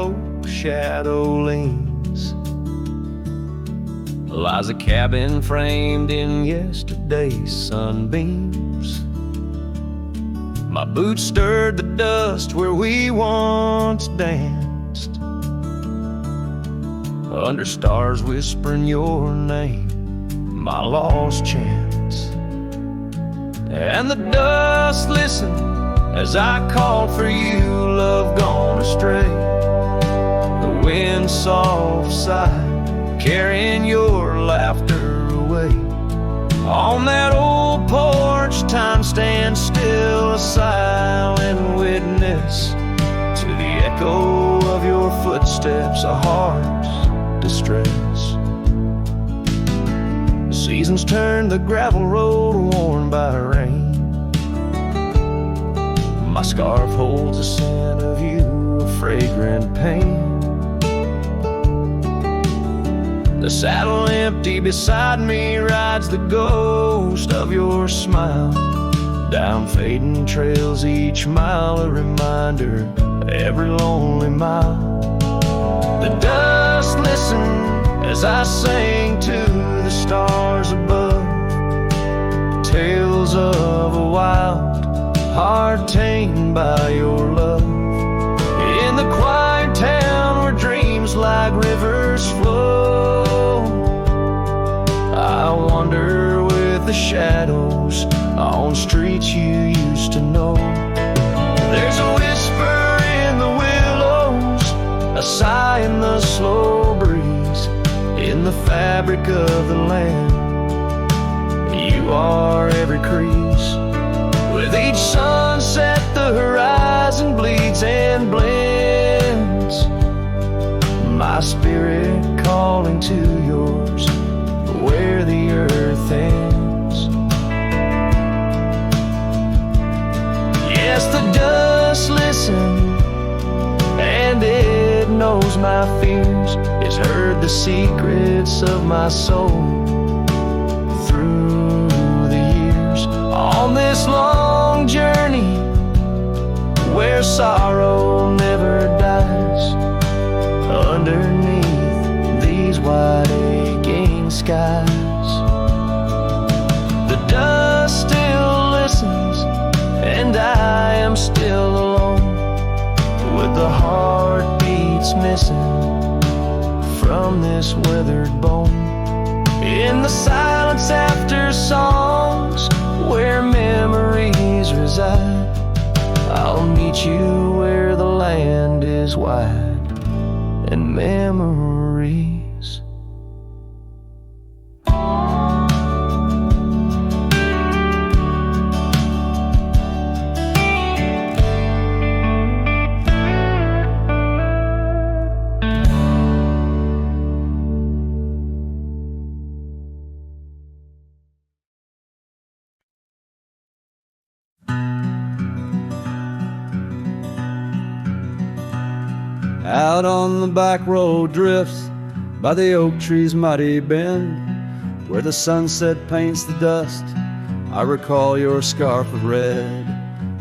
narrow shadow leans lies a cabin framed in yesterday's sunbeams. My boots stirred the dust where we once danced, under stars whispering your name, my lost chance. And the dust listened as I called for you, love gone astray. The wind soft sighed, carrying your laughter away. On that old porch, time stands still, a silent witness to the echo of your footsteps, a heart's distress. The seasons turn the gravel road worn by rain. My scarf holds a scent of you, a fragrant pain. The saddle empty beside me rides the ghost of your smile. Down fading trails each mile, a reminder every lonely mile. The dust listened as I sang to the stars above, tales of a wild heart tamed by your love. In the quiet town where dreams like rivers flow, I wander with the shadows on streets you used to know. There's a whisper in the willows, a sigh in the slow breeze, in the fabric of the land. You are every crease. With each sunset the horizon bleeds and blends, my spirit calling to yours where the earth ends. Yes, the dust listens and it knows my fears. It's heard the secrets of my soul through the years. On this long journey where sorrow never dies, underneath these wide aching skies, the dust still listens and I am still alone, with the heartbeats missing from this weathered bone. In the silence after songs where memories reside, I'll meet you where the land is wide and memories. Out on the back road drifts by the oak tree's mighty bend, where the sunset paints the dust, I recall your scarf of red.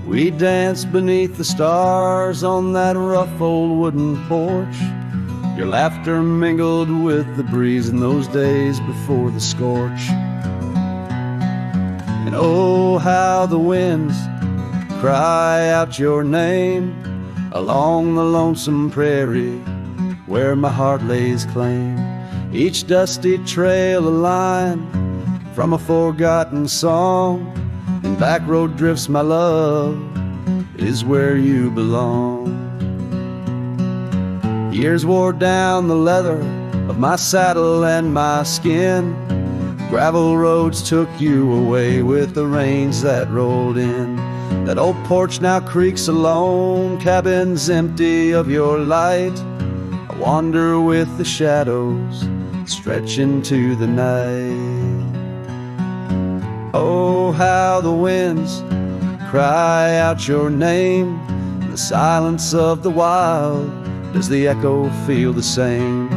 We danced beneath the stars on that rough old wooden porch. Your laughter mingled with the breeze in those days before the scorch. And oh, how the winds cry out your name along the lonesome prairie where my heart lays claim. Each dusty trail a line from a forgotten song, and Backroad drifts, my love, is where you belong. Years wore down the leather of my saddle and my skin. Gravel roads took you away with the rains that rolled in. That old porch now creaks alone, cabins empty of your light. I wander with the shadows stretch into the night. Oh, how the winds cry out your name. In the silence of the wild, does the echo feel the same?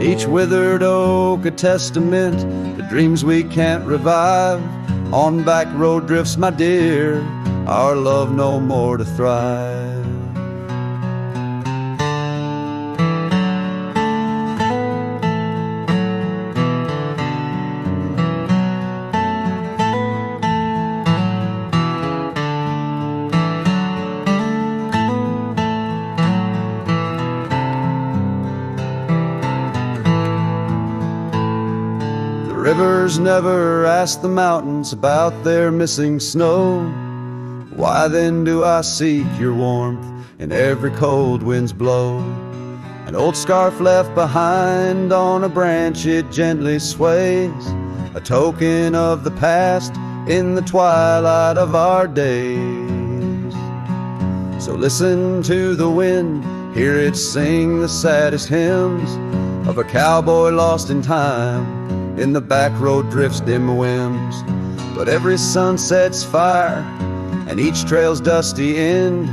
Each withered oak a testament to dreams we can't revive. On Backroad drifts, my dear, our love no more to thrive. farmers never ask the mountains about their missing snow. Why then do I seek your warmth in every cold wind's blow? An old scarf left behind on a branch, it gently sways, a token of the past in the twilight of our days. So listen to the wind, hear it sing the saddest hymns of a cowboy lost in time in the backroad drift's dim whims. But every sunset's fire and each trail's dusty end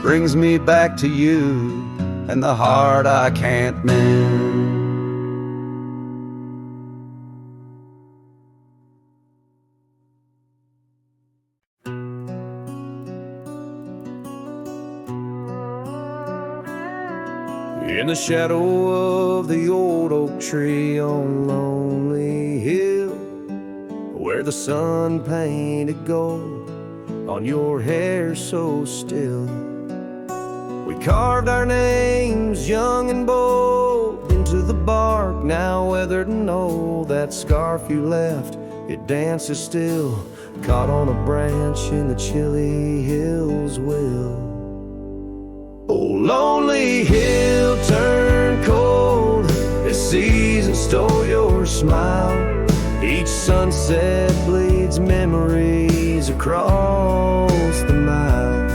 brings me back to you and the heart I can't mend. In the shadow of the old oak tree on Lonely Hill, where the sun painted gold on your hair so still, we carved our names young and bold into the bark, now weathered and old. That scarf you left, it dances still, caught on a branch in the chilly hills will. Oh, lonely hill turned cold, this season stole your smile. Each sunset bleeds memories across the mile.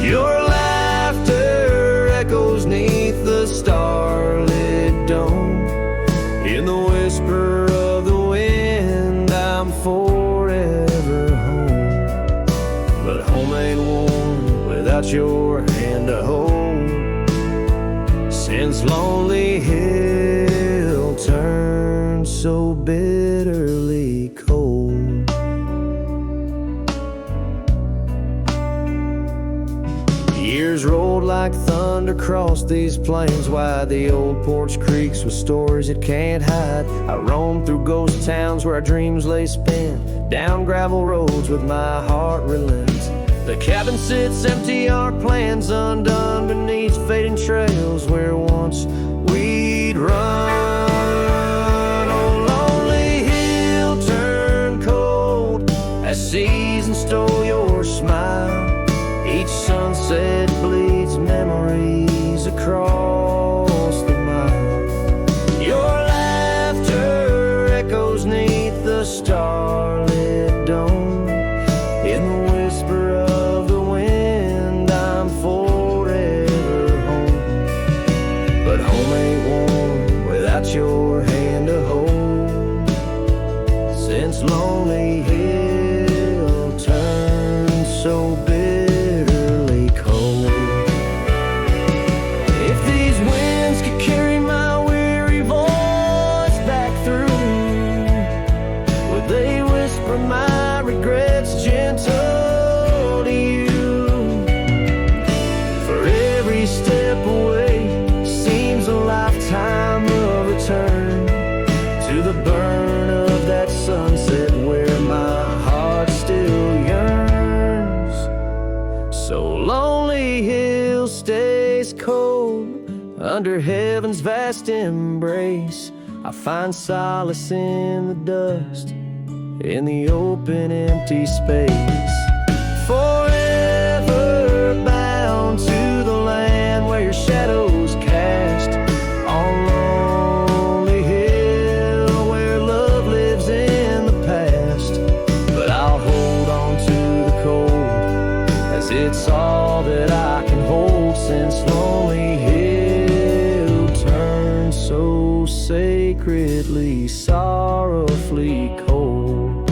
Your laughter echoes neath the starlit dome. In the whisper of the wind, I'm forever home. But home ain't warm without your hand to hold. Since Lonely Hill turned so bitterly cold. Years rolled like thunder across these plains, wide the old porch creaks with stories it can't hide. I roamed through ghost towns where our dreams lay spent, down gravel roads with my heart relents. The cabin sits empty, our plans undone beneath fading trails where once we'd run. Oh, lonely hill turned cold as season stole your smile. Each sunset bleeds memories across the mile. Your laughter echoes neath the starlit dome. In the whisper of the wind, I'm forever home. But home ain't warm without your hand to hold. Since Lonely Hill turned so bitterly cold. If these winds could carry my weary voice back through, would they whisper my regrets gentle to you? For every step away seems a lifetime of return to the burn of that sunset where my heart still yearns. So Lonely Hill stays cold under heaven's vast embrace. I find solace in the dust, in the open empty space. Forever bound to the land where your shadows cast on Lonely Hill, where love lives in the past. But I'll hold on to the cold as it's all that I can hold. Since Lonely Hill turned so sacredly, sorrowfully cold.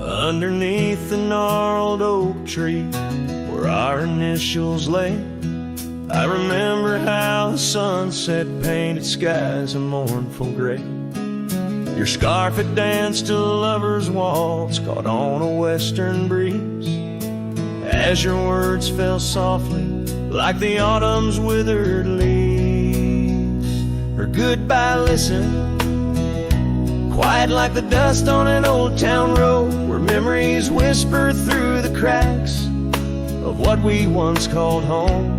Underneath the gnarled oak tree where our initials lay, I remember how the sunset painted skies a mournful gray. Your scarf had danced a lover's waltz caught on a western breeze. As your words fell softly like the autumn's withered leaves. Her goodbye listen, quiet like the dust on an old town road, where memories whisper through the cracks of what we once called home.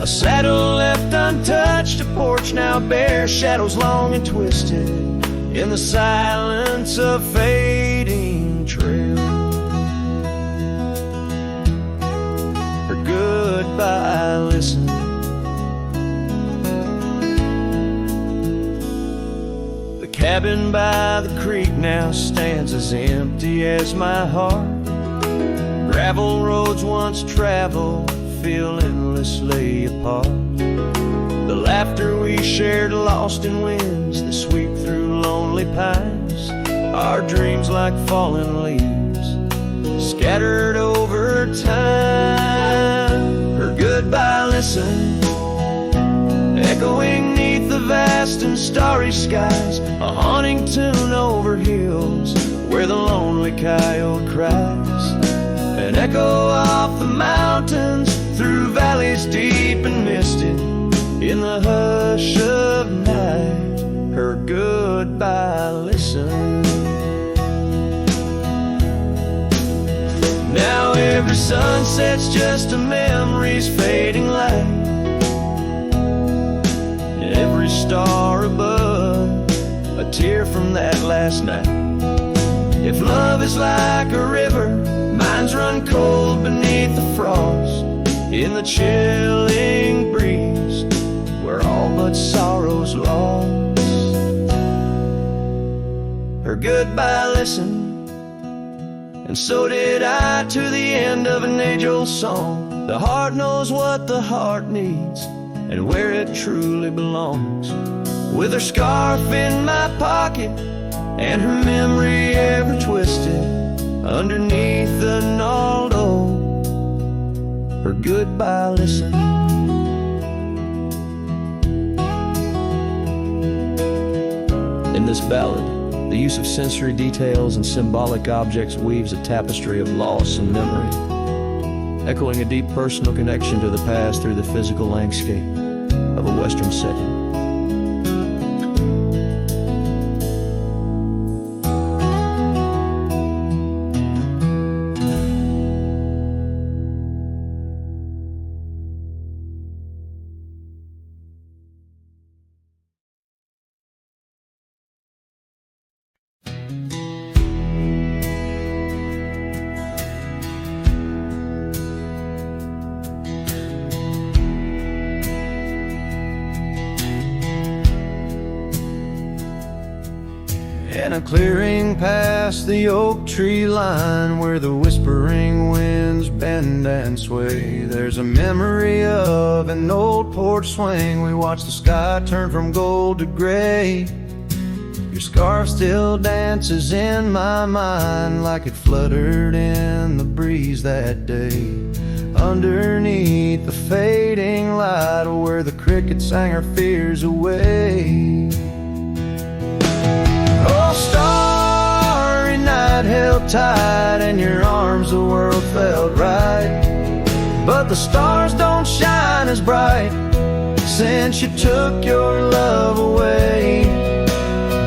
A saddle left untouched, a porch now bare, shadows long and twisted in the silence of fading trail. Her goodbye listen, the cabin by the creek now stands as empty as my heart. Gravel roads once traveled feel endlessly apart. The laughter we shared lost in winds that sweep through lonely pines. Our dreams like fallen leaves scattered over time. Her goodbye listen, echoing neath the vast and starry skies, a haunting tune over hills where the lonely coyote cries. An echo off the mountains through valleys deep and misted in the hush of night. Her goodbye listen. Now every sunset's just a memory's fading light, and every star above a tear from that last night. If love is like a river, mine's run cold beneath the frost, in the chilling breeze, where all but sorrow's lost. Her goodbye listened, and so did I, to the end of an age-old song. The heart knows what the heart needs and where it truly belongs. With her scarf in my pocket and her memory ever twisted underneath the gnarled oak, her goodbye listen. In this ballad, the use of sensory details and symbolic objects weaves a tapestry of loss and memory, echoing a deep personal connection to the past through the physical landscape of a Western setting. In a clearing past the oak tree line, where the whispering winds bend and sway, there's a memory of an old porch swing. We watch the sky turn from gold to gray. Your scarf still dances in my mind like it fluttered in the breeze that day, underneath the fading light, where the cricket sang her fears away. Oh, starry night held tight in your arms, the world felt right, but the stars don't shine as bright since you took your love away.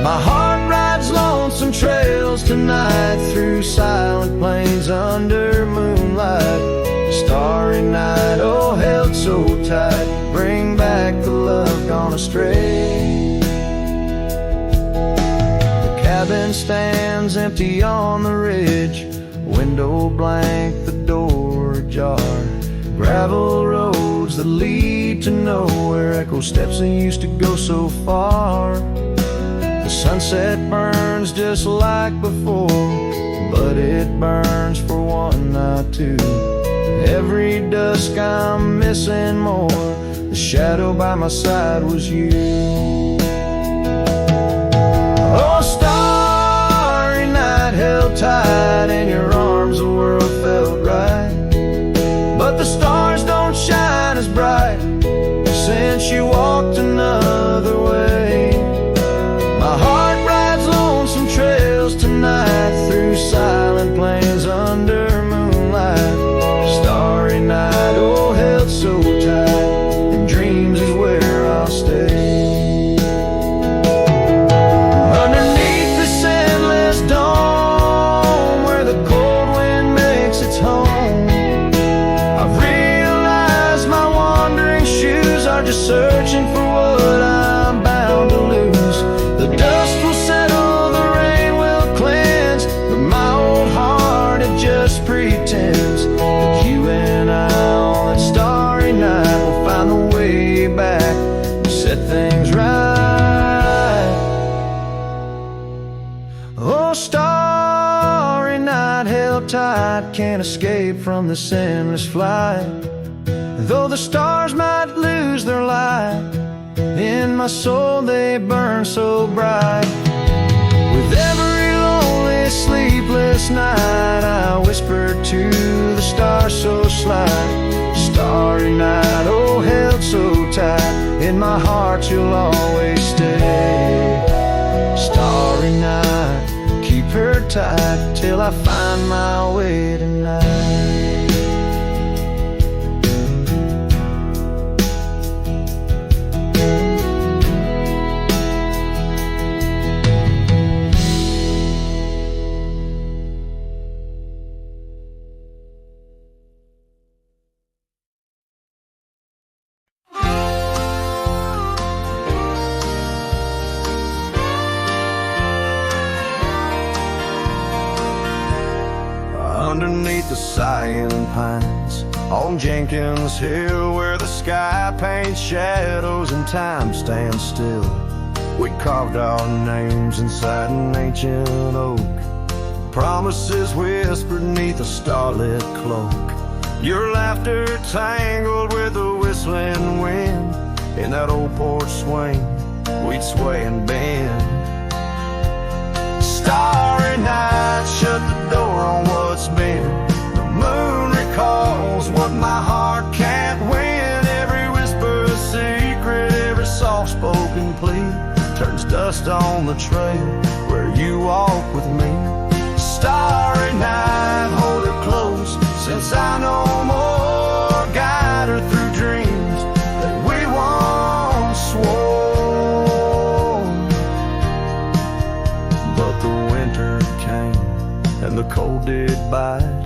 My heart rides lonesome trails tonight, through silent plains under moonlight. Starry night, oh, held so tight, bring back the love gone astray. Cabin stands empty on the ridge, window blank, the door ajar. Gravel roads that lead to nowhere, echo steps that used to go so far. The sunset burns just like before, but it burns for one, not two. Every dusk I'm missing more, the shadow by my side was you. Oh, starry night held tight in your arms, the world felt right, but the stars don't shine as bright since you walked another way. My heart rides lonesome trails tonight, through silent plains under moonlight. Starry night, oh, held so tight, can't escape from this endless flight. Though the stars might lose their light, in my soul they burn so bright. With every lonely, sleepless night, I whisper to the stars so slight. Starry night, oh held so tight, in my heart you'll always stay. Starry night, keep her tight till I find my way tonight. Underneath the sighing pines on Jenkins Hill, where the sky paints shadows and time stands still, we carved our names inside an ancient oak. Promises whispered neath a starlit cloak. Your laughter tangled with the whistling wind. In that old porch swing, we'd sway and bend. Starry night, shut the door on what's been. The moon recalls what my heart can't win. Every whisper a secret, every soft-spoken plea turns dust on the trail where you walk with me. Starry night, hold her close, since I know more. Guide her through dreams that we once swore. But the winter came and the cold did bite.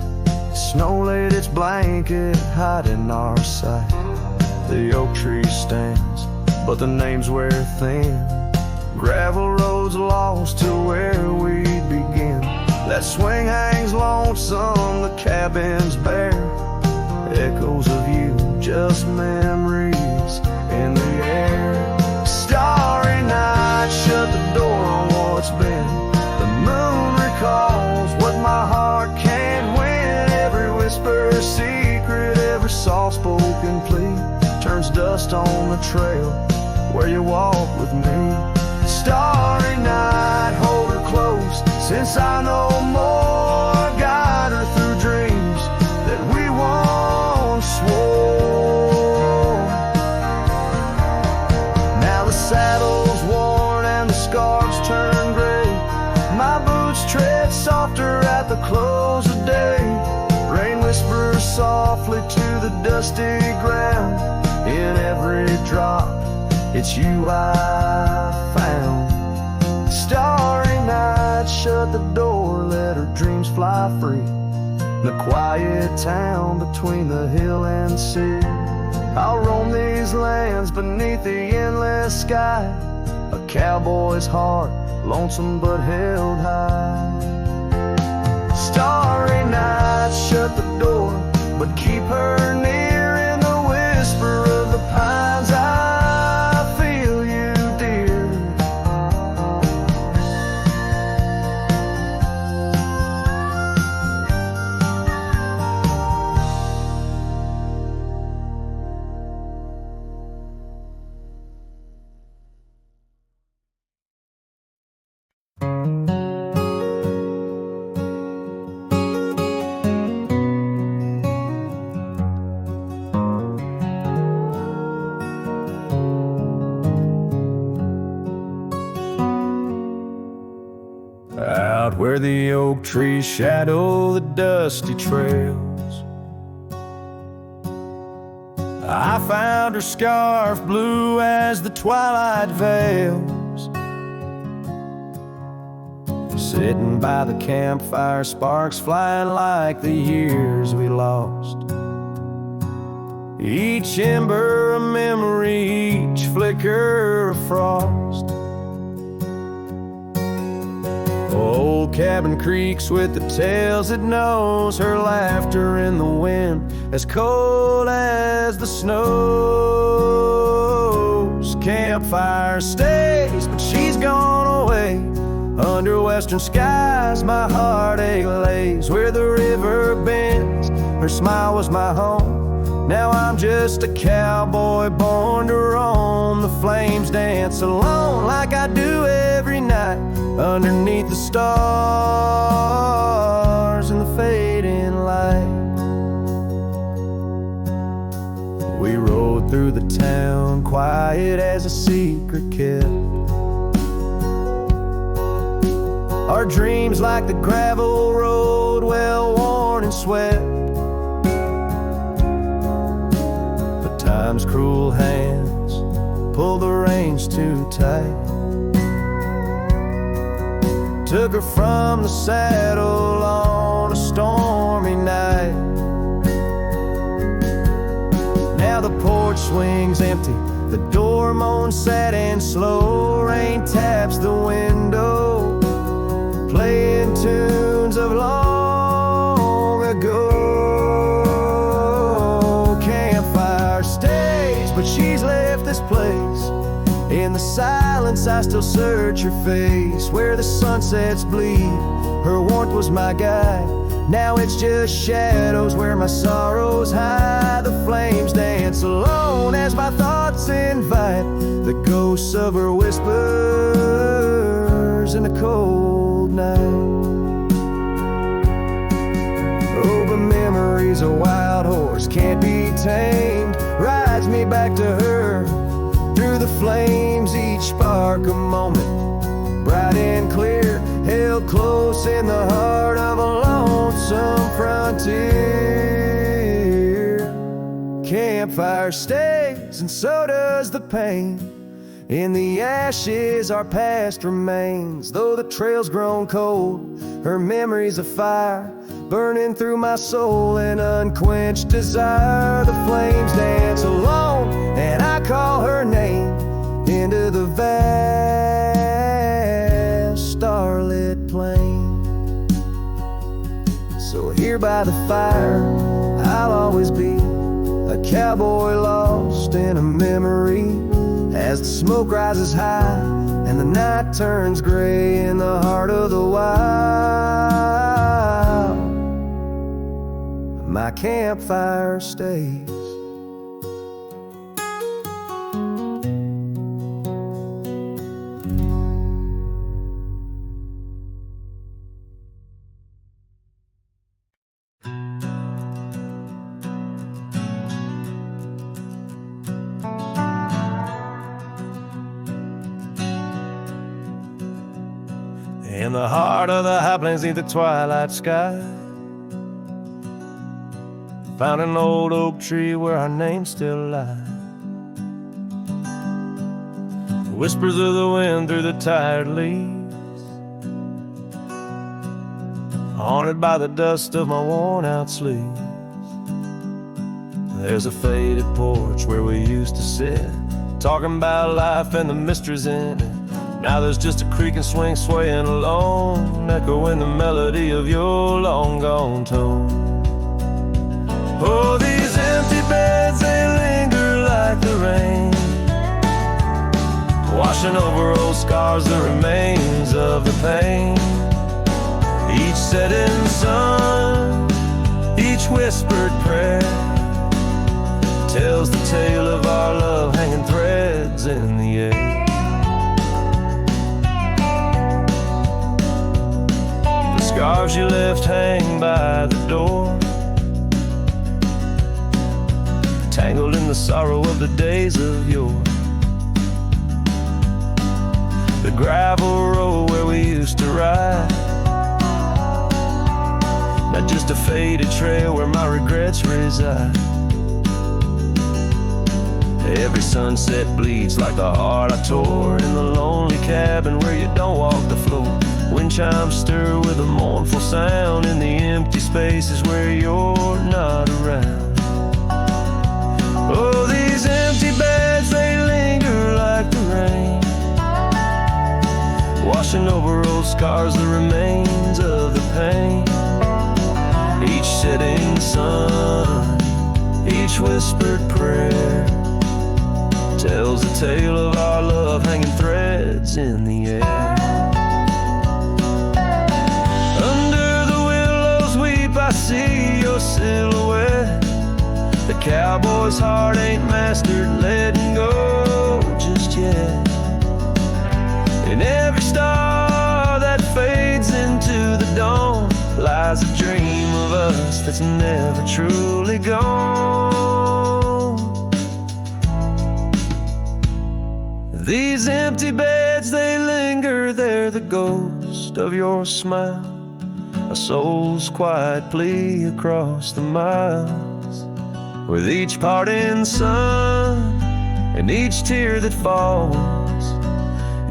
Snow laid its blanket, hiding our sight. The oak tree stands, but the names wear thin. Gravel roads lost to where we'd begin. That swing hangs lonesome, the cabin's bare. Echoes of you, just memories in the air. Starry night, shut the door on what's been. The moon recalls what my heart can't win. Every whisper a secret, every soft-spoken plea turns dust on the trail where you walk with me. Starry night, hold her close, since I know more. Guide her through dreams that we once swore. Now the saddle's worn and the scarves turn gray. My boots tread softer at the close of day. Rain whispers softly to the dusty ground. In every drop, it's you I found. Starry night, shut the door, let her dreams fly free. The quiet town between the hill and sea. I'll roam these lands beneath the endless sky. A cowboy's heart, lonesome but held high. Starry night, shut the door, but keep her near. In the whisper of the pines, I feel you, dear. Out where the oak trees shadow the dusty trails, I found her scarf blue as the twilight veils. Sitting by the campfire, sparks flying like the years we lost. Each ember a memory, each flicker a frost. Old cabin creaks with the tales it knows, her laughter in the wind as cold as the snows. Campfire stays, but she's gone away, Under western skies, my heartache lays where the river bends. Her smile was my home. Now I'm just a cowboy born to roam. The flames dance alone like I do every night underneath the stars and the fading light. We rode through the town, quiet as a secret kept. Our dreams like the gravel road, well worn and swept. But time's cruel hands pulled the reins too tight. Took her from the saddle on a stormy night. Now the porch swings empty, the door moans sad and slow. Rain taps the window, playing tunes of long ago. Campfire stays, but she's left this place. In the silence I still search her face. Where the sunsets bleed, her warmth was my guide. Now it's just shadows where my sorrows hide. The flames dance alone as my thoughts invite the ghosts of her whispers in the cold night. Oh, but memory's a wild horse, can't be tamed. Rides me back to her through the flames, each spark a moment, bright and clear, held close in the heart of a lonesome frontier. Campfire stays, and so does the pain. In the ashes our past remains. Though the trail's grown cold, her memory's a fire, burning through my soul in unquenched desire. The flames dance alone, and I call her name into the vast starlit plain. So here by the fire I'll always be, a cowboy lost in a memory. As the smoke rises high and the night turns gray in the heart of the wild, my campfire stays. In the heart of the high plains neath the twilight sky, found an old oak tree where our names still lie. Whispers of the wind through the tired leaves, haunted by the dust of my worn out sleeves. There's a faded porch where we used to sit, talking about life and the mysteries in it. Now there's just a creak and swing swaying alone, echoing the melody of your long gone tone. Oh, these empty beds, they linger like the rain, washing over old scars, the remains of the pain. Each setting sun, each whispered prayer, tells the tale of our love hanging threads in the air. Scarves you left hang by the door, tangled in the sorrow of the days of yore. The gravel road where we used to ride, not just a faded trail where my regrets reside. Every sunset bleeds like the heart I tore in the lonely cabin where you don't walk the floor. Wind chimes stir with a mournful sound in the empty spaces where you're not around. Oh, these empty beds, they linger like the rain, washing over old scars, the remains of the pain. Each setting sun, each whispered prayer, tells the tale of our love hanging threads in the air. cowboy's heart ain't mastered letting go just yet. In every star that fades into the dawn lies a dream of us that's never truly gone. These empty beds, they linger, they're the ghost of your smile, a soul's quiet plea across the miles. With each parting sun and each tear that falls,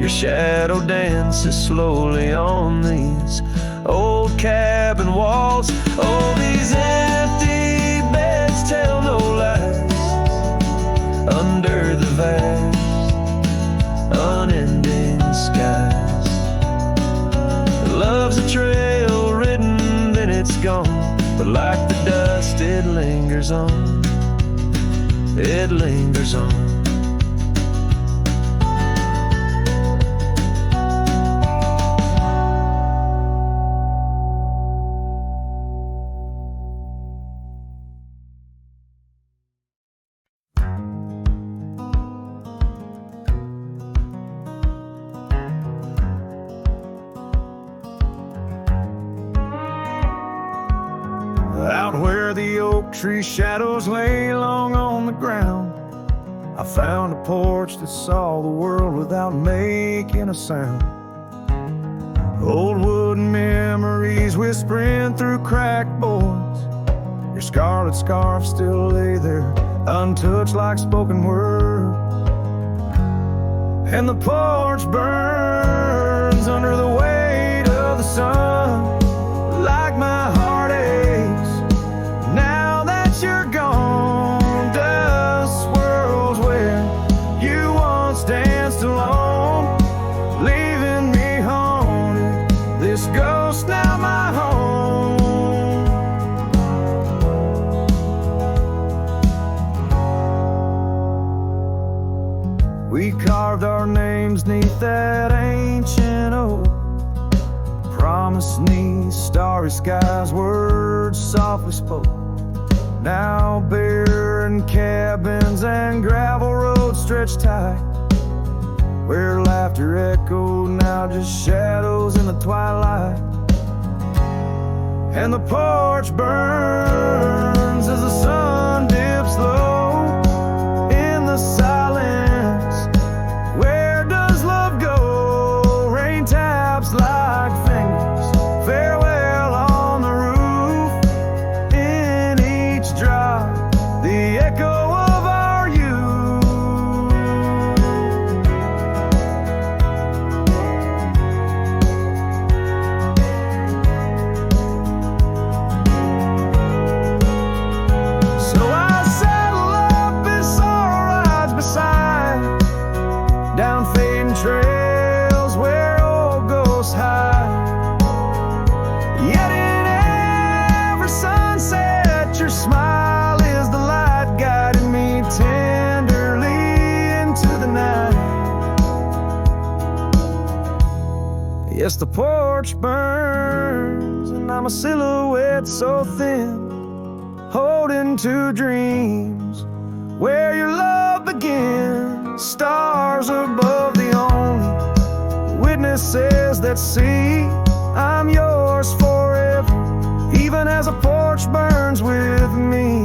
your shadow dances slowly on these old cabin walls. Oh, these empty beds tell no lies under the vast, unending skies. Love's a trail ridden, then it's gone, but like the dust it lingers on, it lingers on. Out where the oak tree shadows lay long on the ground, I found a porch that saw the world without making a sound. Old wooden memories whispering through cracked boards. Your scarlet scarf still lay there, untouched like spoken word. And the porch burns under the weight of the sun, like my heart aches now that you're gone. Dust swirls where you once danced alone, leaving me haunted. This ghost now my home. We carved our names neath that ancient oak, promised neath starry skies, words softly spoke. Now barren cabins and gravel roads stretch tight, where laughter echoed, now just shadows in the twilight. And the porch burns as the sun dips low in the silence. Where does love go? Rain taps like fingers, farewell on the roof. In each drop, the echo of our youth. So I saddle up and sorrow rides beside, down fading trails where old ghosts hide. Yet in every sunset, your smile is the light guiding me tenderly into the night. Yes, the porch burns, and I'm a silhouette so thin, holding to dreams where your love begins. Stars above, the only witnesses that see I'm yours forever, even as a porch burns with me.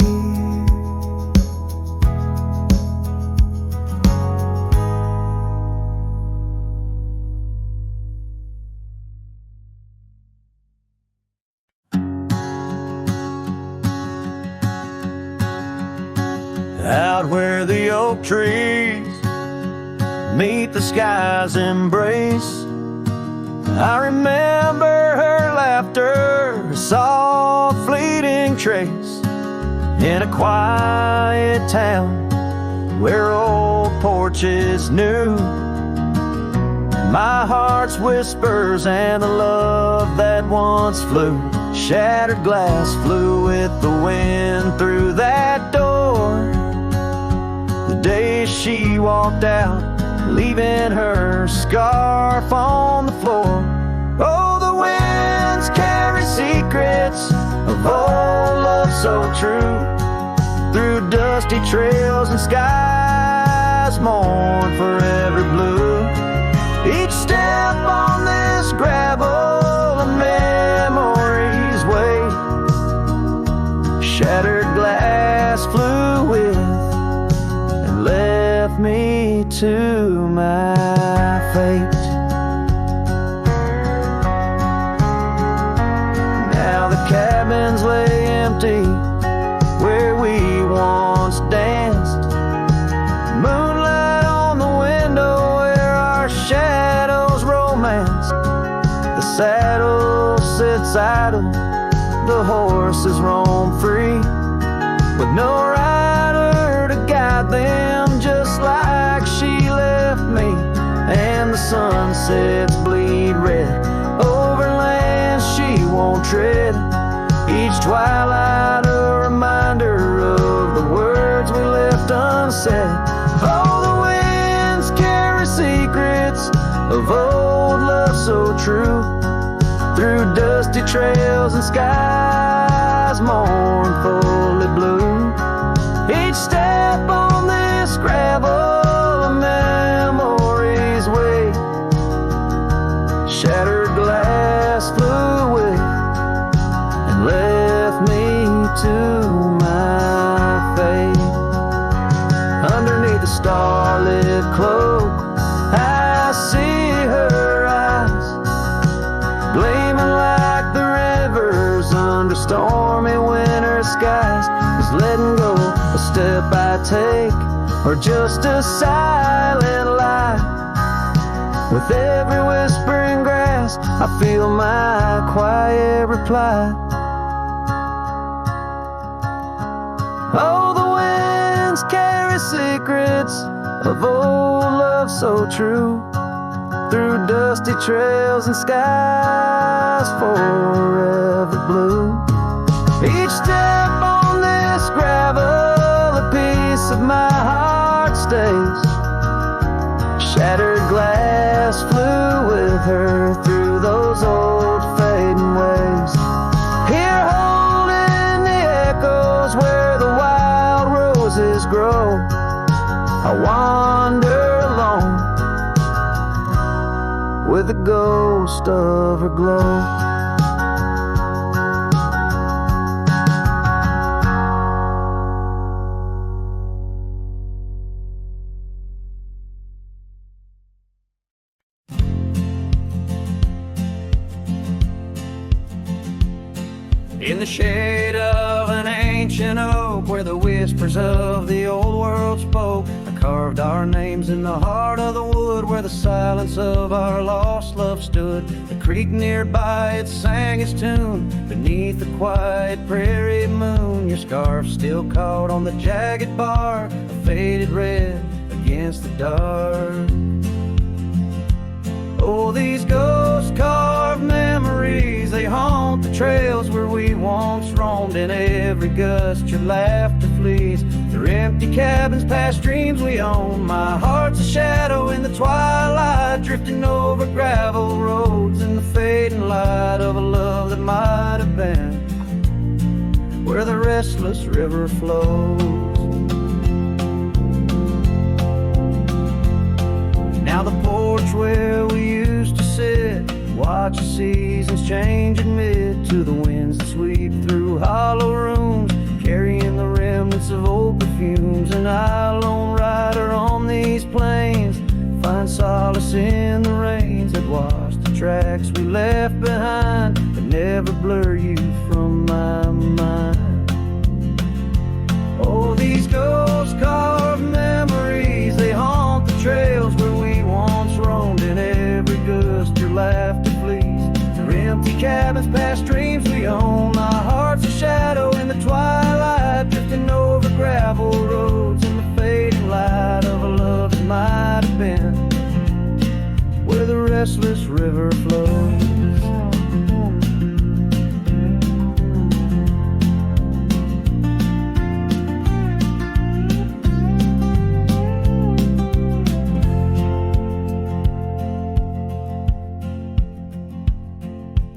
Out where the oak trees meet the sky's embrace, I remember her laughter, a soft fleeting trace, in a quiet town where old porches knew my heart's whispers and the love that once flew. Shattered glass flew with the wind through that door the day she walked out, leaving her scarf on the floor. Oh, the winds carry secrets of old love so true, through dusty trails and skies, mourn forever blue. Each step on this gravel a memory's way. Shattered glass flew with and left me to my fate. Now the cabins lay empty where we once danced. Moonlight on the window where our shadows romanced. The saddle sits idle, the horses roam free, with no rider to guide them, just like she left me. And the sunsets bleed red over lands she won't tread. Each twilight a reminder of the words we left unsaid. Oh, the winds carry secrets of old love so true, through dusty trails and skies mournfully blue. Each step on this gravel a memory's way. Shattered glass flew away and left me to my fate. Underneath the starlit cloak I see her eyes, gleaming like the rivers under stormy winter skies. Is letting go a step I take, or just a silent lie? With every whispering grass I feel my quiet reply. Oh, the winds carry secrets of old love so true, through dusty trails and skies forever blue. Each step on this gravel a piece of my heart stays. Shattered glass flew with her through those old fading ways. Here holding the echoes where the wild roses grow, I wander alone with the ghost of her glow. In the shade of an ancient oak, where the whispers of the old world spoke, I carved our names in the heart of the wood, where the silence of our lost love stood. The creek nearby, it sang its tune beneath the quiet prairie moon. Your scarf still caught on the jagged bark, a faded red against the dark. Oh, these ghost-carved memories, they haunt the trails where we once roamed. In every gust your laughter flees through empty cabins past dreams we own. My heart's a shadow in the twilight, drifting over gravel roads in the fading light of a love that might have been where the restless river flows. Now the porch where we used to sit, watch the seasons change amid to the winds that sweep through hollow rooms, carrying the remnants of old perfumes. And I, lone rider on these plains, find solace in the rains that wash the tracks we left behind, but never blur you from my mind. Oh, these ghost-carved memories, they haunt the trails where we once roamed. In every gust your laughter flees through empty cabins past dreams we own. My heart's a shadow in the twilight, drifting over gravel roads in the fading light of a love that might have been where the restless river flows.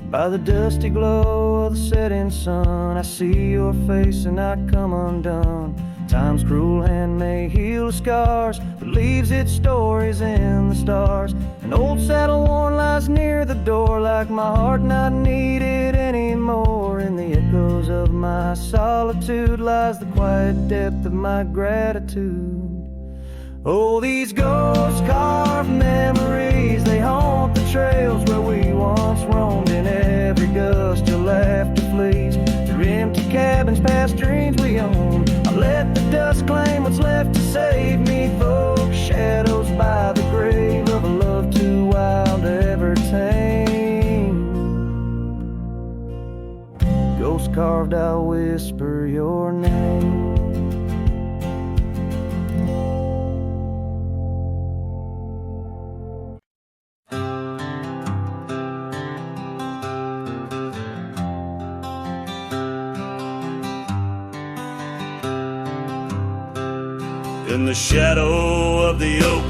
By the dusty glow of the setting sun, I see your face and I come undone. Time's cruel hand may heal the scars, but leaves its stories in the stars. An old saddle worn lies near the door, like my heart not needed anymore. In the echoes of my solitude lies the quiet depth of my gratitude. Oh, these ghost carved memories, they haunt the trails where we once roamed. In every gust your laughter flees through empty cabins past dreams we own. I let the dust claim what's left to save me, folks. Shadows by the grave of a love too wild to ever tame. Ghost carved, I'll whisper your name. In the shadow of the oak,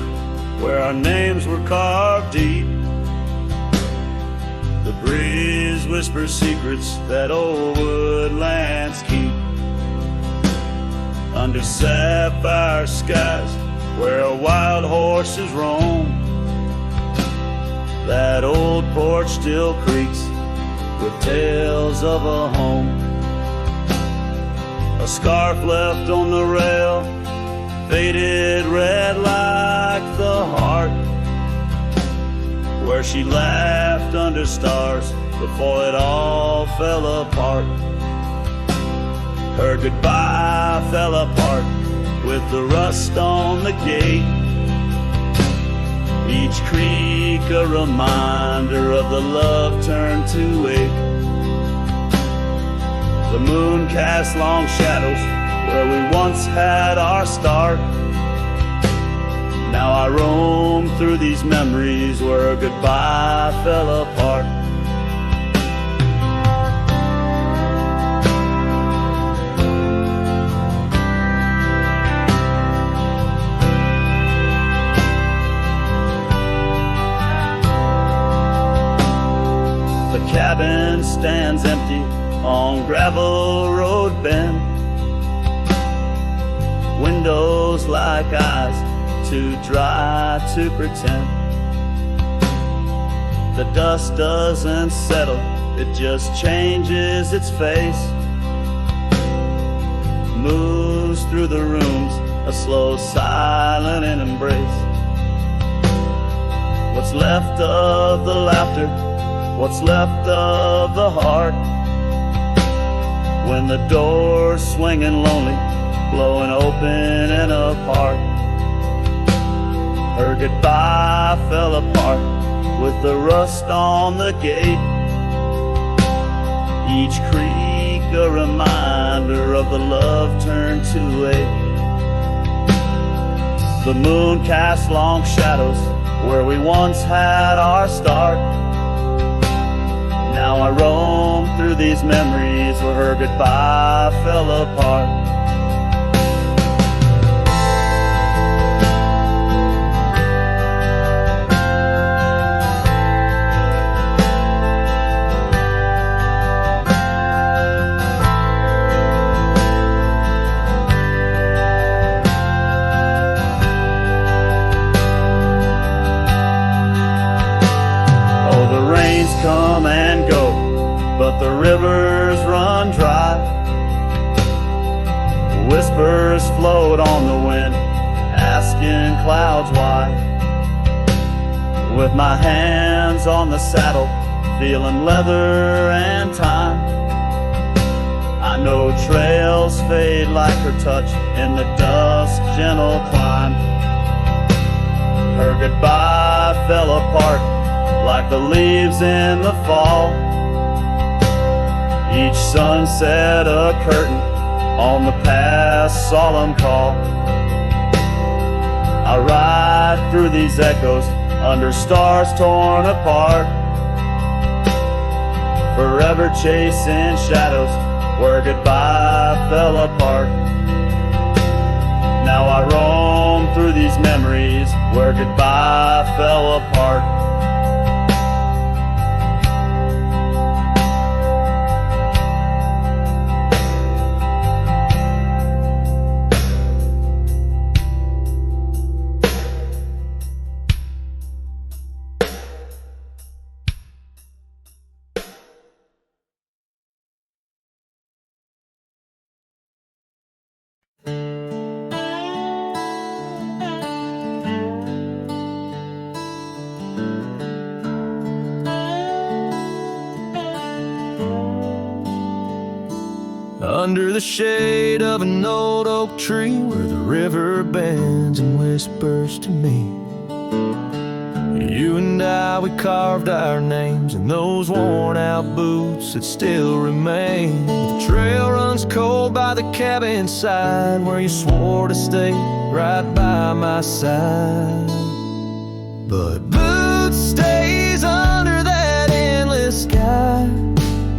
where our names were carved deep, the breeze whispers secrets that old woodlands keep. Under sapphire skies, where wild horses roam, that old porch still creaks with tales of a home. A scarf left on the rail, faded red like the heart where she laughed under stars before it all fell apart. Her goodbye fell apart with the rust on the gate, each creak a reminder of the love turned to ache. The moon cast long shadows where we once had our start. Now I roam through these memories where goodbye fell apart. The cabin stands empty on gravel road bend, windows like eyes, too dry to pretend. The dust doesn't settle, it just changes its face, moves through the rooms, a slow, silent embrace. What's left of the laughter, what's left of the heart, when the door's swinging lonely, blowing open and apart. Her goodbye fell apart with the rust on the gate, each creak a reminder of the love turned to ache. The moon casts long shadows where we once had our start. Now I roam through these memories where her goodbye fell apart. Come and go, but the rivers run dry. Whispers float on the wind, asking clouds why. With my hands on the saddle, feeling leather and time, I know trails fade like her touch in the dusk gentle climb. Her goodbye fell apart like the leaves in the fall. Each sunset a curtain on the past solemn call. I ride through these echoes under stars torn apart, forever chasing shadows where goodbye fell apart. Now I roam through these memories where goodbye fell apart. under the shade of an old oak tree where the river bends and whispers to me. You and I, we carved our names in those worn out boots that still remain. The trail runs cold by the cabin side where you swore to stay right by my side. But boots stays under that endless sky,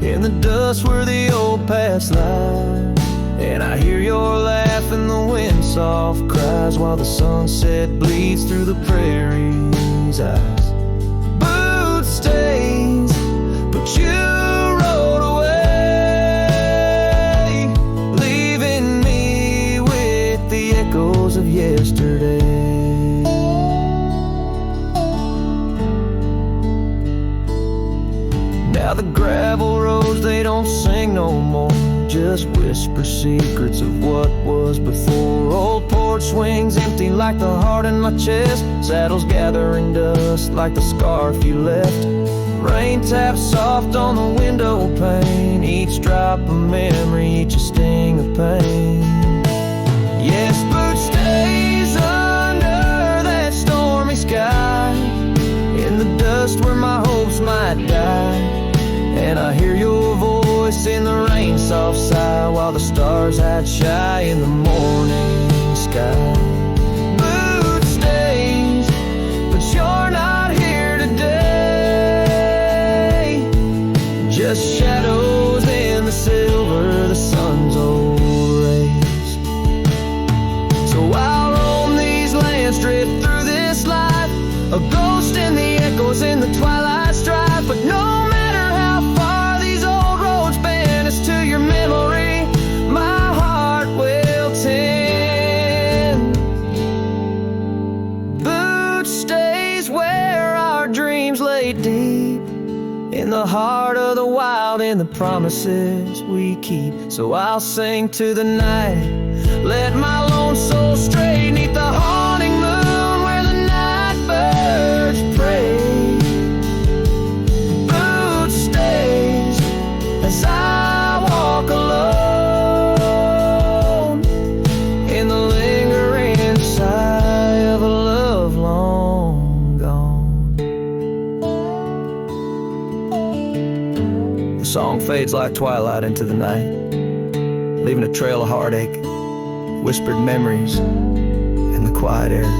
in the dust where the old past lies. And I hear your laugh and the wind soft cries while the sunset bleeds through the prairie's eyes. Boots stays, but you rode away, leaving me with the echoes of yesterday. Now the gravel roads, they don't sing no more, just whisper secrets of what was before. Old porch swings empty like the heart in my chest, saddles gathering dust like the scarf you left. Rain taps soft on the window pane, each drop a memory, each a sting of pain. Yes, boot stays under that stormy sky, in the dust where my hopes might die. And I hear your voice in the rain soft sigh while the stars hide shy in the morning sky. Boot stays, but you're not here today, just shadows in the silver of the sun's old rays. So I'll roam these lands, drift through this life, a ghost in the echoes in the twilight strife. But no matter how far these old roads bend us to your memory, my heart will tend. Boot stays where our dreams lay deep, in the heart of the wild, in the promises we keep. So I'll sing to the night, let my lone soul stray neath the haunting moon where the night birds pray. Boot stays as I walk alone in the lingering sigh of a love long gone. The song fades like twilight into the night, leaving a trail of heartache, whispered memories in the quiet air.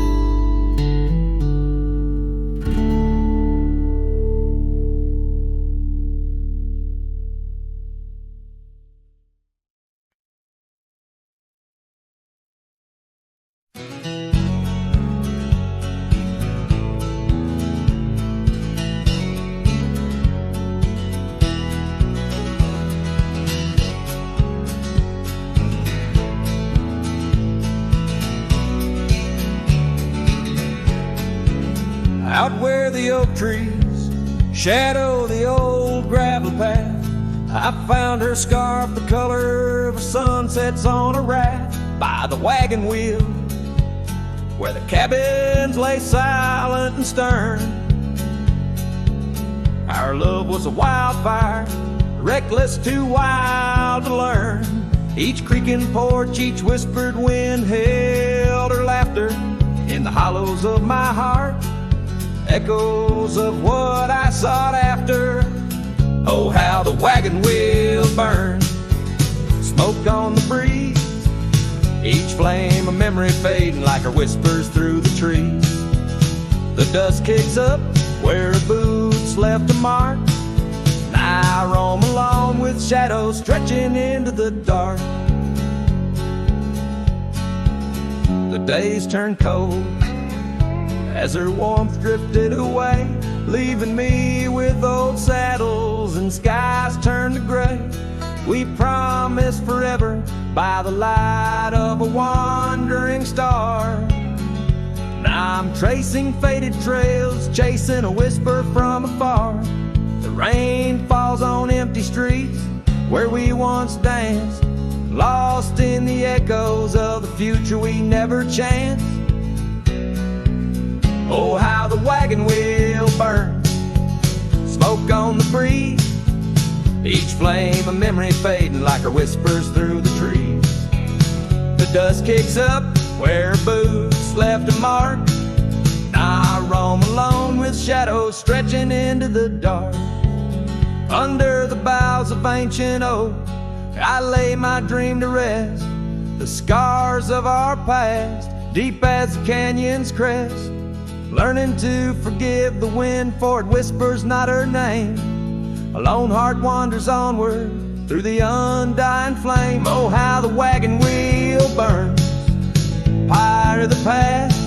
Out where the oak trees shadow the old gravel path, I found her scarf the color of sunsets on a raft by the wagon wheel, where the cabins lay silent and stern. Our love was a wildfire, reckless, too wild to learn. Each creaking porch, each whispered wind held her laughter in the hollows of my heart, echoes of what I sought after. Oh, how the wagon wheel burned, smoke on the breeze, each flame a memory fading like her whispers through the trees. The dust kicks up where her boots left a mark, and I roam along with shadows stretching into the dark. The days turned cold as her warmth drifted away, leaving me with old saddles and skies turned to gray. We promised forever by the light of a wandering star. Now I'm tracing faded trails, chasing a whisper from afar. The rain falls on empty streets where we once danced, lost in the echoes of the future we never chanced. Oh, how the wagon wheel burns, smoke on the breeze, each flame a memory fading like her whispers through the The dust kicks up where boots left a mark. I roam alone with shadows stretching into the dark. Under the boughs of ancient oak, I lay my dream to rest. The scars of our past, deep as the canyon's crest. Learning to forgive the wind, for it whispers not her name. A lone heart wanders onward through the undying flame. Oh, how the wagon wheel burns, pyre of the past.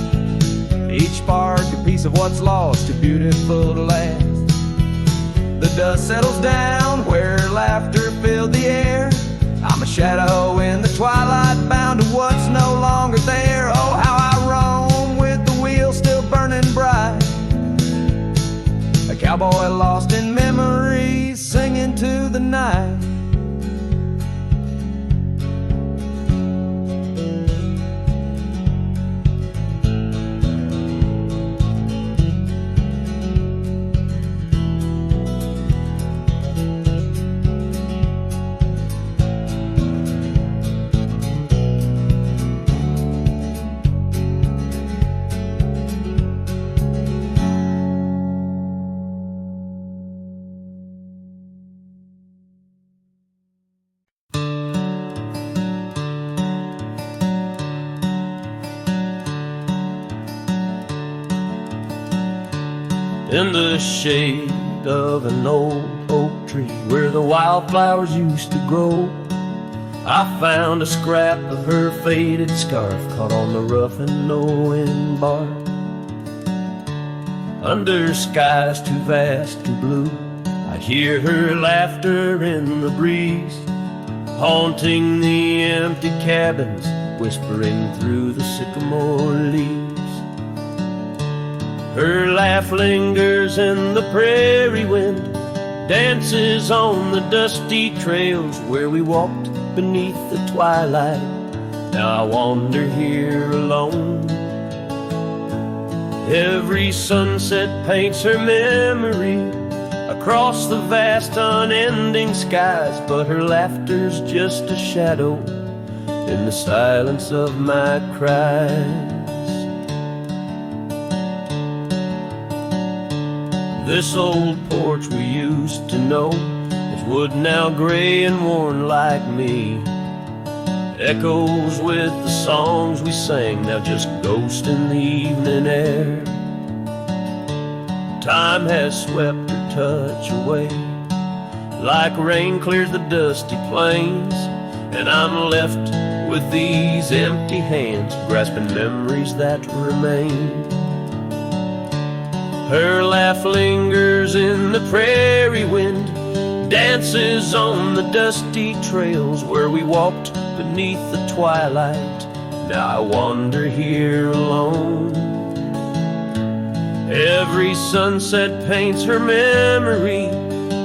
Each spark a piece of what's lost, too beautiful to last. The dust settles down where laughter filled the air. I'm a shadow in the twilight, bound to what's no longer there. Oh, how I roam with the wheel still burning bright. A cowboy lost in memory, singing to the night. In the shade of an old oak tree where the wildflowers used to grow, I found a scrap of her faded scarf caught on the rough and knowing bark. Under skies too vast and blue, I'd hear her laughter in the breeze, haunting the empty cabins, whispering through the sycamore leaves. Her laugh lingers in the prairie wind, dances on the dusty trails where we walked beneath the twilight. Now I wander here alone. Every sunset paints her memory across the vast unending skies, but her laughter's just a shadow in the silence of my cries. This old porch we used to know is wood now gray and worn like me. Echoes with the songs we sang, now just ghosts in the evening air. Time has swept her touch away, like rain clears the dusty plains, and I'm left with these empty hands, grasping memories that remain. Her laugh lingers in the prairie wind, dances on the dusty trails where we walked beneath the twilight. Now I wander here alone. Every sunset paints her memory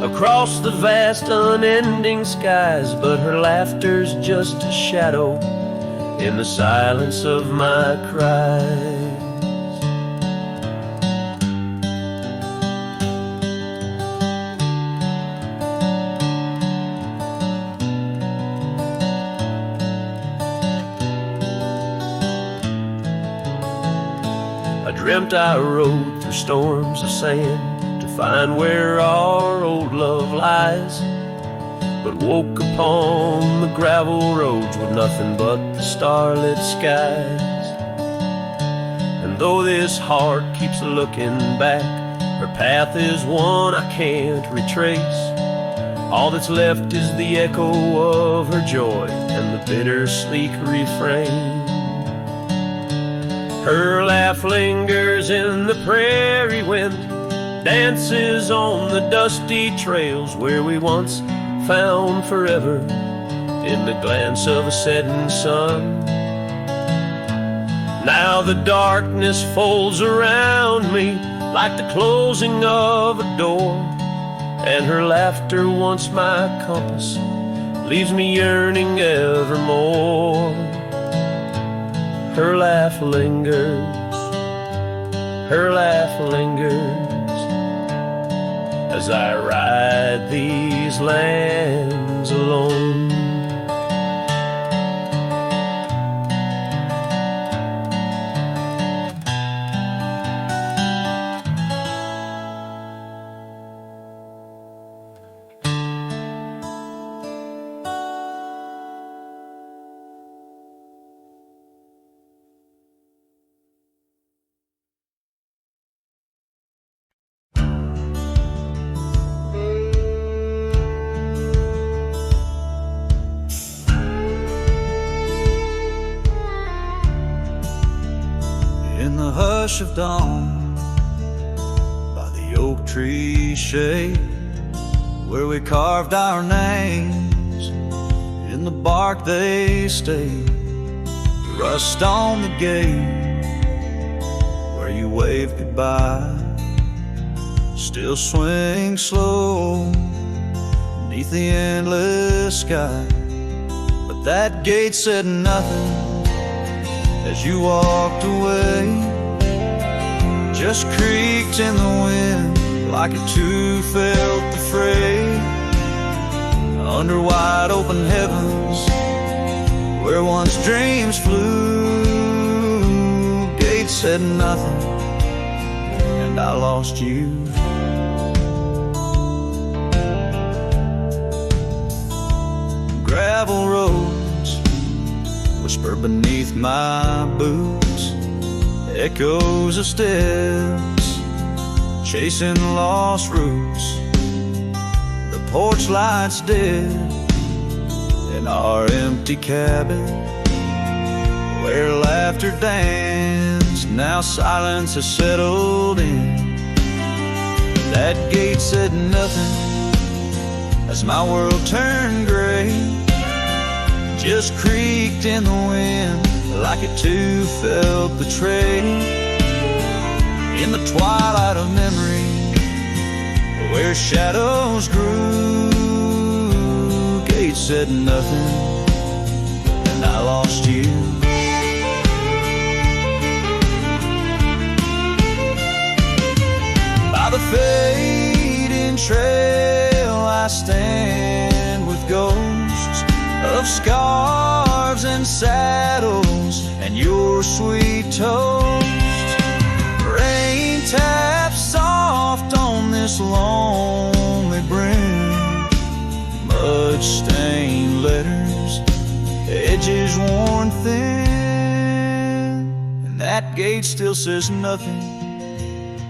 across the vast unending skies, but her laughter's just a shadow in the silence of my cries. Dreamt I rode through storms of sand to find where our old love lies, but woke upon the gravel roads with nothing but the starlit skies. And though this heart keeps looking back, her path is one I can't retrace. All that's left is the echo of her joy and the bitter sleek refrain. Her laugh lingers in the prairie wind, dances on the dusty trails where we once found forever in the glance of a setting sun. Now the darkness folds around me like the closing of a door, and her laughter, once my compass, leaves me yearning evermore. Her laugh lingers, her laugh lingers, as I ride these lands alone. rush of dawn by the oak tree shade, where we carved our names in the bark they stayed. Rust on the gate where you waved goodbye still swings slow beneath the endless sky. But that gate said nothing as you walked away, just creaked in the wind like it too felt the fray. Under wide open heavens where once dreams flew, gate said nothing and I lost you. Gravel roads whisper beneath my boots, echoes of steps chasing lost roots. The porch lights dead in our empty cabin where laughter danced. Now silence has settled in. That gate said nothing as my world turned gray, just creaked in the wind like it too felt betrayed. In the twilight of memory where shadows grew, gate said nothing and I lost you. By the fading trail I stand with ghosts of scarves and saddles and your sweet toast. Rain taps soft on this lonely brim, mud-stained letters, edges worn thin, and that gate still says nothing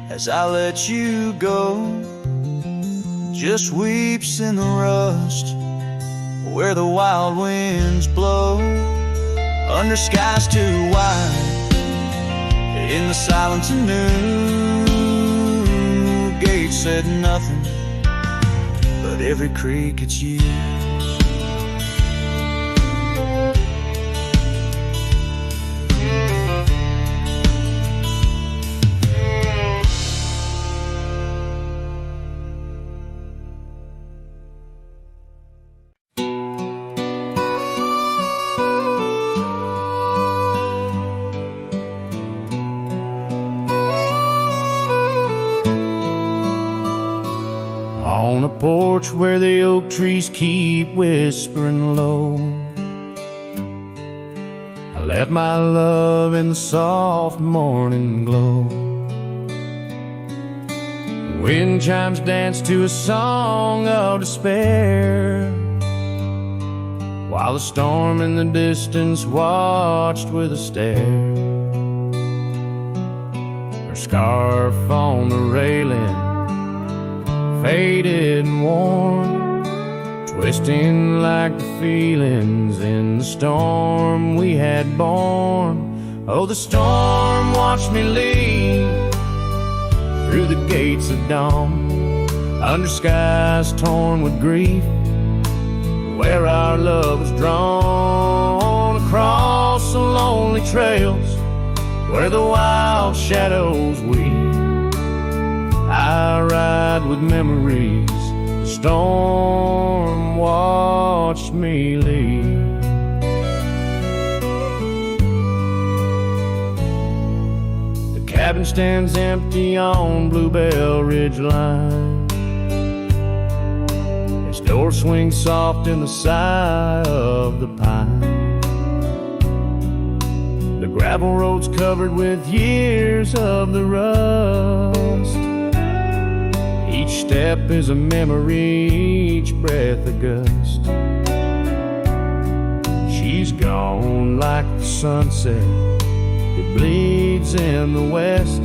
as I let you go. Just weeps in the rust where the wild winds blow, under skies too wide, in the silence anew. Gate said nothing, but every creak it's you. On a porch where the oak trees keep whispering low, I left my love in the soft morning glow. Wind chimes dance to a song of despair, while the storm in the distance watched with a stare. Her scarf on the railing, faded and worn, twisting like the feelings in the storm we had borne. Oh, the storm watched me leave through the gates of dawn, under skies torn with grief, where our love was drawn, across the lonely trails where the wild shadows weep. I ride with memories, the storm watched me leave. The cabin stands empty on Bluebell Ridge line, its door swings soft in the sigh of the pine. The gravel road's covered with years of the rust, each step is a memory, each breath a gust. She's gone like the sunset that bleeds in the west,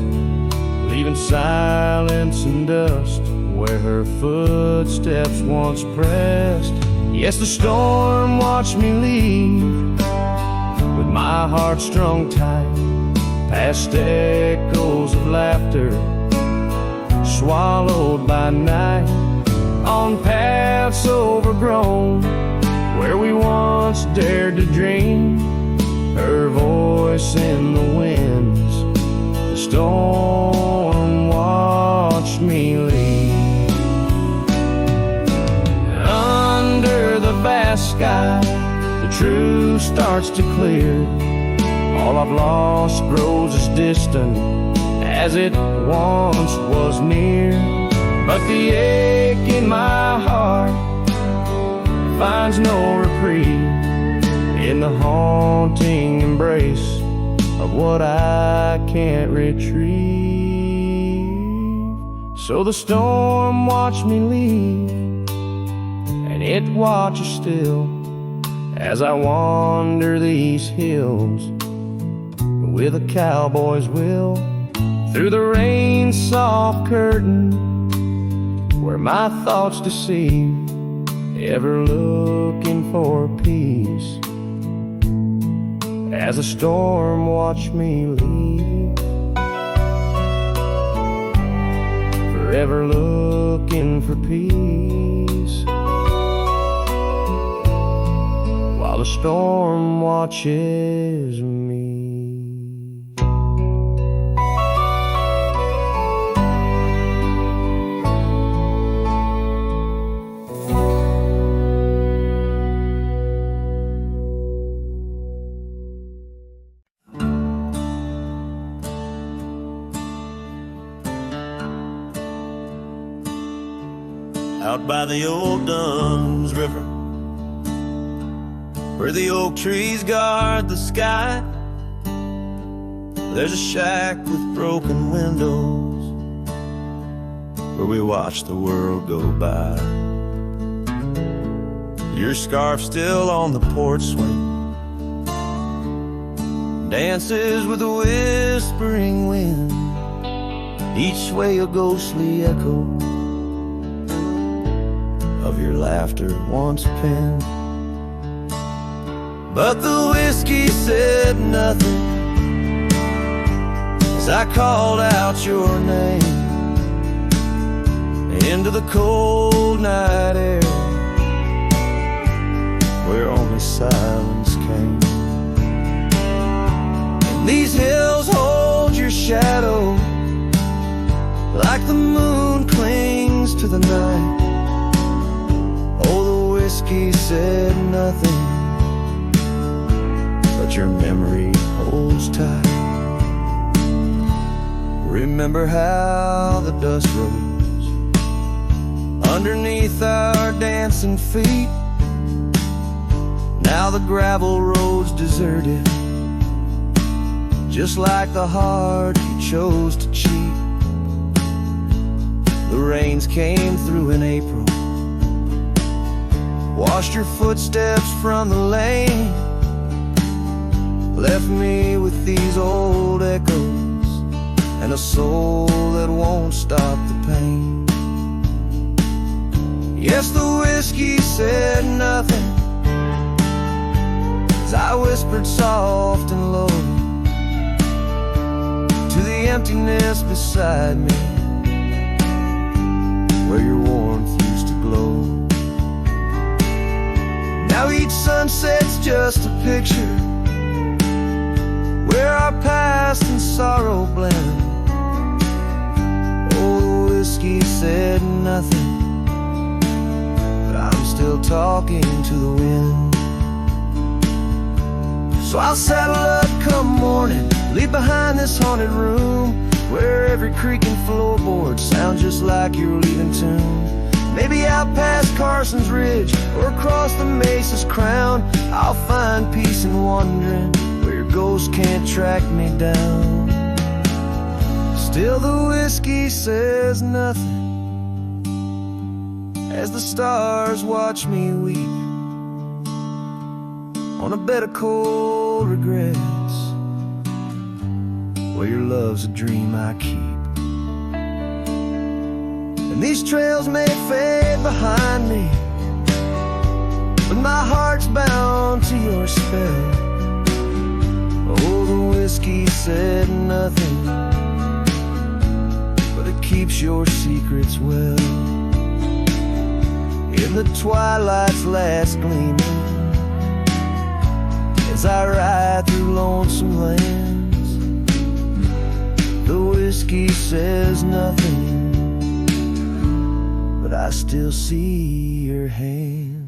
leaving silence and dust where her footsteps once pressed. Yes, the storm watched me leave with my heart strung tight, past echoes of laughter, swallowed by night, on paths overgrown, where we once dared to dream. Her voice in the winds, the storm watched me leave. Under the vast sky, the truth starts to clear. All I've lost grows as distant as it once was near. But the ache in my heart finds no reprieve in the haunting embrace of what I can't retrieve. So the storm watched me leave, and it watches still as I wander these hills with a cowboy's will, through the rain's soft curtain where my thoughts deceive, ever looking for peace as a storm watched me leave, forever looking for peace while the storm watches me. Out by the old Dunn's River, where the oak trees guard the sky, there's a shack with broken windows where we watch the world go by. Your scarf still on the porch swing, dances with the whispering wind, each way a ghostly echo of your laughter once penned. But the whiskey said nothing as I called out your name into the cold night air where only silence came. And these hills hold your shadow like the moon clings to the night. Oh, the whiskey said nothing, but your memory holds tight. Remember how the dust rose underneath our dancing feet. Now the gravel road's deserted, just like the heart you chose to cheat. The rains came through in April, washed your footsteps from the lane, left me with these old echoes and a soul that won't stop the pain. Yes, the whiskey said nothing as I whispered soft and low to the emptiness beside me where your warmth used to glow. Now each sunset's just a picture where our past and sorrow blend. Oh, the whiskey said nothing, but I'm still talking to the wind. So I'll saddle up come morning, leave behind this haunted room where every creaking floorboard sounds just like you're leaving tune. Maybe out past Carson's Ridge or across the Mesa's crown, I'll find peace in wandering where your ghost can't track me down. Still the whiskey says nothing as the stars watch me weep on a bed of cold regrets where your love's a dream I keep. And these trails may fade behind me, but my heart's bound to your spell. Oh, the whiskey said nothing, but it keeps your secrets well. In the twilight's last gleaming, as I ride through lonesome lands, the whiskey says nothing, but I still see your hands.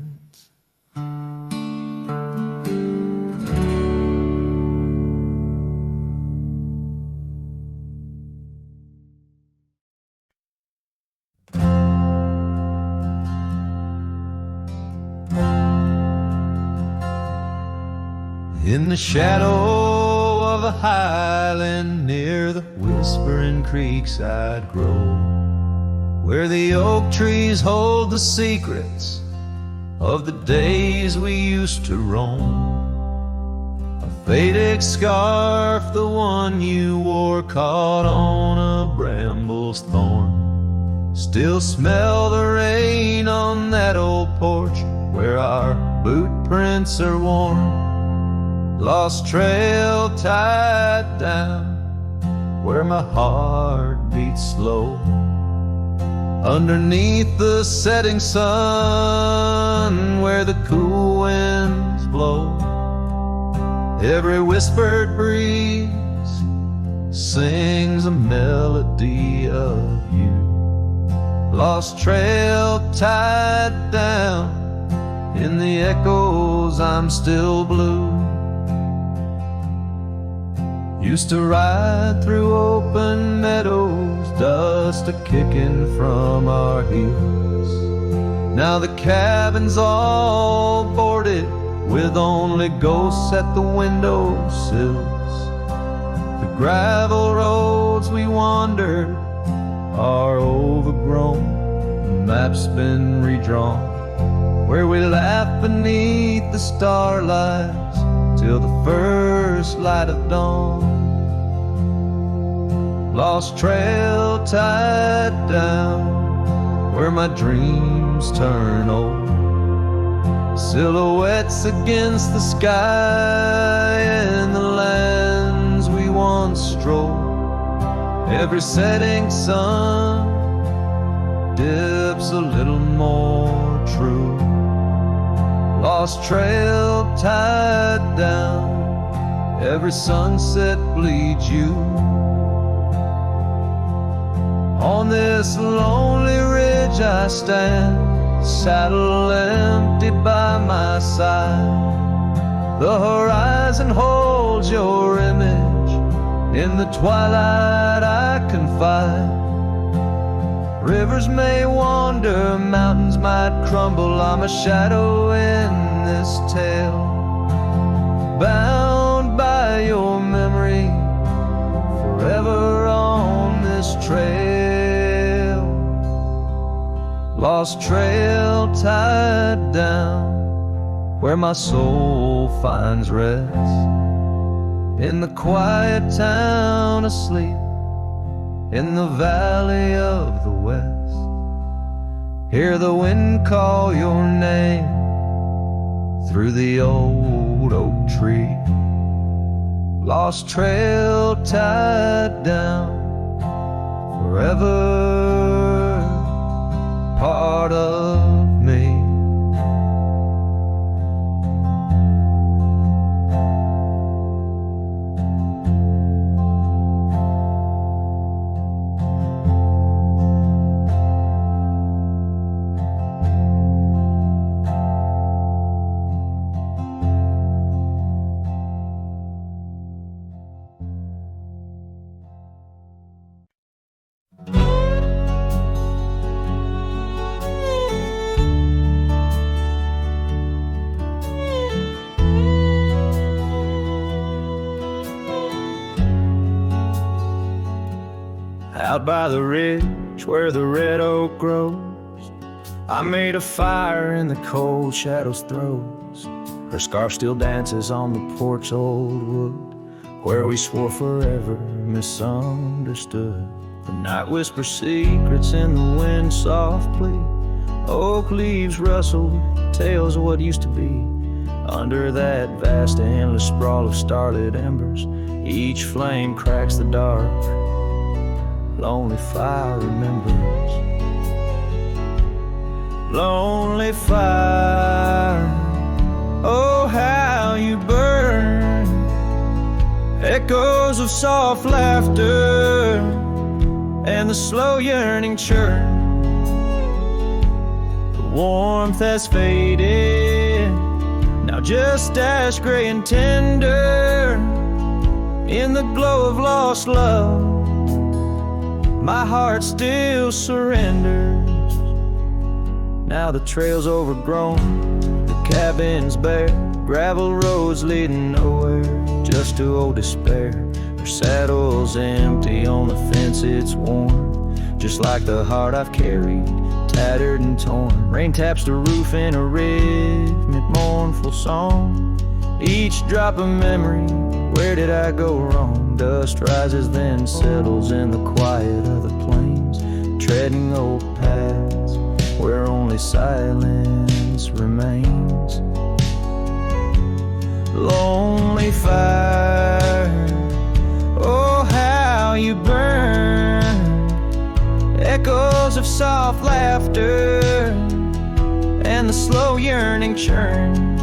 In the shadow of a highland near the whispering creekside grove, where the oak trees hold the secrets of the days we used to roam, a faded scarf, the one you wore, caught on a bramble's thorn, still smell the rain on that old porch where our boot prints are worn. Lost trail tied down where my heart beats slow, underneath the setting sun where the cool winds blow. Every whispered breeze sings a melody of you. Lost trail tied down, in the echoes I'm still blue. Used to ride through open meadows, dust a-kicking from our heels. Now the cabin's all boarded, with only ghosts at the windowsills. The gravel roads we wandered are overgrown, the map's been redrawn, where we laugh beneath the starlights till the first light of dawn. Lost trail tied down where my dreams turn old, silhouettes against the sky and the lands we once strolled. Every setting sun dips a little more true. Lost trail tied down, every sunset bleeds you. On this lonely ridge I stand, saddle empty by my side. The horizon holds your image, in the twilight I confide. Rivers may wander, mountains might crumble, I'm a shadow in this tale, bound by your memory, forever on this trail. Lost trail tied down, where my soul finds rest, in the quiet town asleep, in the valley of the west. Hear the wind call your name through the old oak tree. Lost trail tied down, forever part of me. Out by the ridge where the red oak grows, I made a fire in the cold shadow's throes. Her scarf still dances on the porch old wood, where we swore forever, misunderstood. The night whispers secrets in the wind softly. Oak leaves rustle, tales of what used to be. Under that vast endless sprawl of starlit embers, each flame cracks the dark. Lonely fire remembers. Lonely fire, oh how you burn. Echoes of soft laughter and the slow yearning churn. The warmth has faded, now just ash gray and tender. In the glow of lost love, my heart still surrenders. Now the trail's overgrown, the cabin's bare, gravel roads leading nowhere, just to old despair. Her saddle's empty, on the fence it's worn, just like the heart I've carried, tattered and torn. Rain taps the roof in a rhythmic, mournful song. Each drop of memory, where did I go wrong? Dust rises then settles in the quiet of the plains, treading old paths where only silence remains. Lonely fire, oh how you burn. Echoes of soft laughter and the slow yearning churn.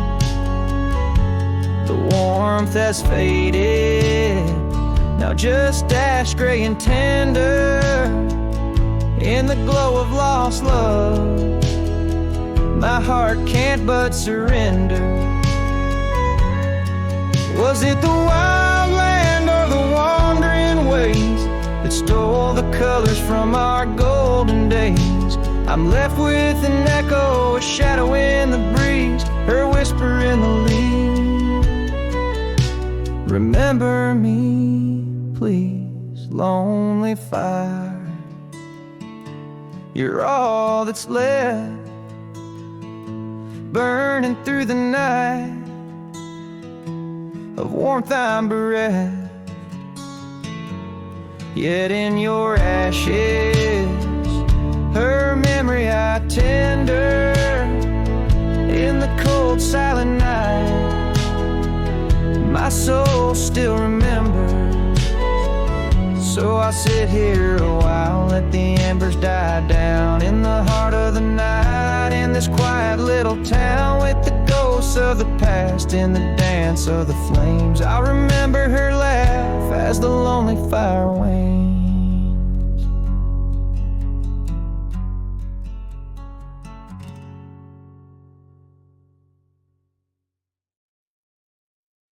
The warmth has faded, now just ash gray and tender. In the glow of lost love, my heart can't but surrender. Was it the wild land or the wandering ways that stole the colors from our golden days? I'm left with an echo, a shadow in the breeze, her whisper in the leaves. Remember me, please, lonely fire. You're all that's left, burning through the night, of warmth I'm bereft. Yet in your ashes, her memory I tender. In the cold silent night, my soul still remembers. So I sit here a while, let the embers die down. In the heart of the night, in this quiet little town, with the ghosts of the past in the dance of the flames, I remember her laugh as the lonely fire wanes.